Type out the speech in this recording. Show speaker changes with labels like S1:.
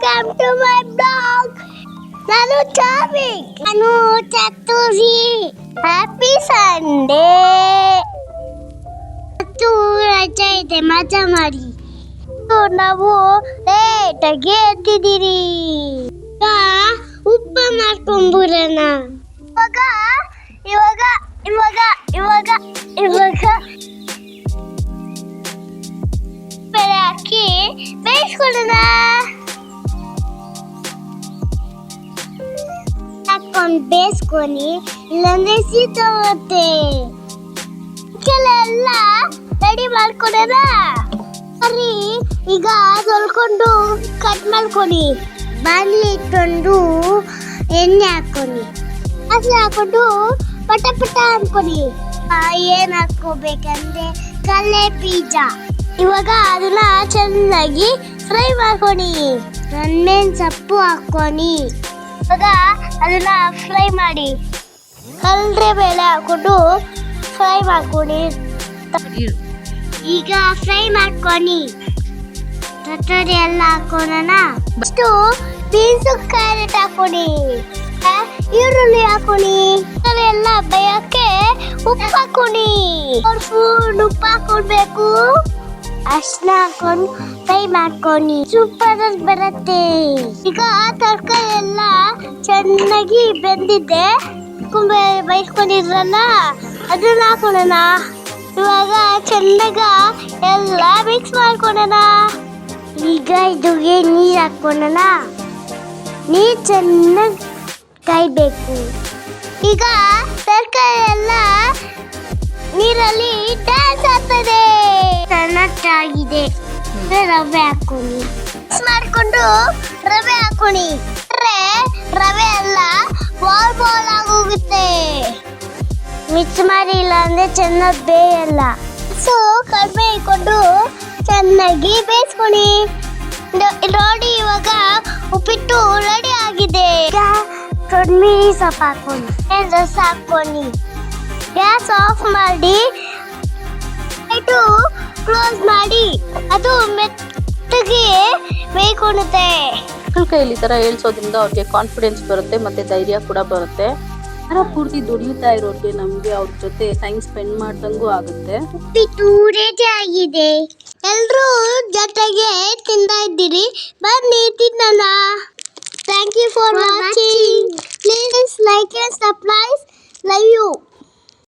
S1: Welcome to my blog. ನಾನು ಚಾವಿ. ನಾನು ಚತುರಿ. Happy Sunday. ಮತ್ತು ರಜೆ ಇದೆ, ಮಜಾ ಮಾಡಿ. ನಾವು ಲೇಟಾಗಿ ಎದ್ದಿದ್ದೀರಿ. ಉಪ್ಪ ಮಾಡ್ಕೊಂಡ್ಬಿಡೋಣ. ಇವಾಗ ಇವಾಗ ಇವಾಗ ಇವಾಗ ಬೆಳೆ ಹಾಕಿ ಬೇಯಿಸ್ಕೊಳ್ಳೋಣ. ಹಾಕೊಂಡು ಬೇಯಿಸ್కొని, ಇಲ್ಲಾಂದ್ರೆ ಸೀತೋಗುತ್ತೆ. ಎಲ್ಲ ರೆಡಿ ಮಾಡ್ಕೊಡೋಣ. ಸರಿ, ಈಗ ತೊಳ್ಕೊಂಡು ಕಟ್ ಮಾಡ್ಕೊಳ್ಳಿ. ಬಾಣಲಿ ಇಟ್ಕೊಂಡು ಎಣ್ಣೆ ಹಾಕೊಳ್ಳಿ. ಹಸಿರು ಹಾಕೊಂಡು ಪಟ ಪಟ ಅನ್ಕೊಳ್ಳಿ. ಏನ್ ಹಾಕೋಬೇಕಂದ್ರೆ ಕಡಲೆ ಬೀಜ. ಇವಾಗ ಅದನ್ನ ಚೆನ್ನಾಗಿ ಫ್ರೈ ಮಾಡ್ಕೊಳ್ಳಿ. ಮೇನ್ ಸೊಪ್ಪು ಹಾಕೊಳ್ಳಿ. ಇವಾಗ ಅದನ್ನ ಫ್ರೈ ಮಾಡಿ. ಕಡಲೆ ಬೇಳೆ ಹಾಕೊಂಡು ಫ್ರೈ ಮಾಡ್ಕೊಳ್ಳಿ. ಈಗ ಫ್ರೈ ಮಾಡ್ಕೊಳ್ಳಿ. ತರಕಾರಿ ಎಲ್ಲ ಹಾಕೋಣ. ಅಷ್ಟು ಬೀನ್ಸ್, ಕ್ಯಾರೆಟ್ ಹಾಕೊಳ್ಳಿ. ಈರುಳ್ಳಿ ಹಾಕೊಳ್ಳಿ. ಎಲ್ಲ ಬೇಯಕ್ಕೆ ಉಪ್ಪು ಹಾಕೊಳ್ಳಿ. ಫುಲ್ ಉಪ್ಪು ಹಾಕೊಳ್ಬೇಕು. ಅರ್ಶಿನ ಹಾಕೊಂಡು ಫ್ರೈ ಮಾಡ್ಕೊಳ್ಳಿ. ಸೂಪರ್ ಆಗಿ ಬರುತ್ತೆ. ಈಗ ತರಕಾರಿ ಎಲ್ಲ ಚೆನ್ನಾಗಿ ಬೆಂದಿದೆ. ಬೈಸ್ಕೊಂಡಿದ್ರಲ್ಲ, ಅದನ್ನ ಹಾಕೊಳ್ಳೋಣ. ಇವಾಗ ಚೆನ್ನಾಗ ಎಲ್ಲ ಮಿಕ್ಸ್ ಮಾಡ್ಕೊಳ್ಳೋಣ. ಈಗ ಇದುಗೆ ನೀರು ಹಾಕೊಳ್ಳೋಣ. ನೀರು ಚೆನ್ನಾಗಿ ಕಾಯ್ಬೇಕು. ಈಗ ತರಕಾರಿ ಎಲ್ಲ ನೀರಲ್ಲಿ ಡ್ಯಾನ್ಸ್ ಆಗ್ತದೆ. ಚೆನ್ನಾಗಿದೆ. ರವೆ ಹಾಕೊಳ್ಳಿ. ಮಿಕ್ಸ್ ಮಾಡ್ಕೊಂಡು ರವೆ ಹಾಕೊಳ್ಳಿ. ರವೆ ಎಲ್ಲ ಬಾಲ್ ಬಾಲ್ ಆಗೋಗುತ್ತೆ. ಮಿಕ್ಸ್ ಮಾಡಿ, ಇಲ್ಲ ಅಂದ್ರೆ ಚೆನ್ನಾಗಿ ಬೇಯಲ್ಲ. ಕಡಿಮೆ ಇಟ್ಕೊಂಡು ಚೆನ್ನಾಗಿ ಬೇಯಿಸ್ಕೊಳ್ಳಿ. ನೋಡಿ, ಇವಾಗ ಉಪ್ಪಿಟ್ಟು ರೆಡಿ ಆಗಿದೆ. ಕಡಿಮೆ ಸೊಪ್ಪು ಹಾಕೊಳ್ಳಿ. ರಸ ಹಾಕೊಳ್ಳಿ. ಗ್ಯಾಸ್ ಆಫ್ ಮಾಡಿ, ಕ್ಲೋಸ್ ಮಾಡಿ. ಅದು ಮೆತ್ತಗೆ ಬೇಯ್ಕೊಳ್ಳುತ್ತೆ.
S2: ಮಕ್ಕಳ ಕೈಯಲ್ಲಿ ಈ ಥರ ಹೇಳ್ಸೋದ್ರಿಂದ ಅವ್ರಿಗೆ ಕಾನ್ಫಿಡೆನ್ಸ್ ಬರುತ್ತೆ, ಮತ್ತೆ ಧೈರ್ಯ ಕೂಡ ಬರುತ್ತೆ. ವಾರ ಪೂರ್ತಿ ದುಡಿಯುತ್ತಾ ಇರೋರಿಗೆ ನಮಗೆ ಅವ್ರ ಜೊತೆ ಟೈಮ್ ಸ್ಪೆಂಡ್ ಮಾಡ್ದಂಗೂ ಆಗುತ್ತೆ.
S1: ಉಪ್ಪಿಟ್ಟು ರೆಡಿ ಆಗಿದೆ. ಎಲ್ಲರೂ ಜೊತೆಗೆ ತಿಂತಾ ಇದ್ದೀರಿ. ಬನ್ನಿ ತಿನ್ನೋಣ. Thank you for watching. Please like and subscribe. Love you.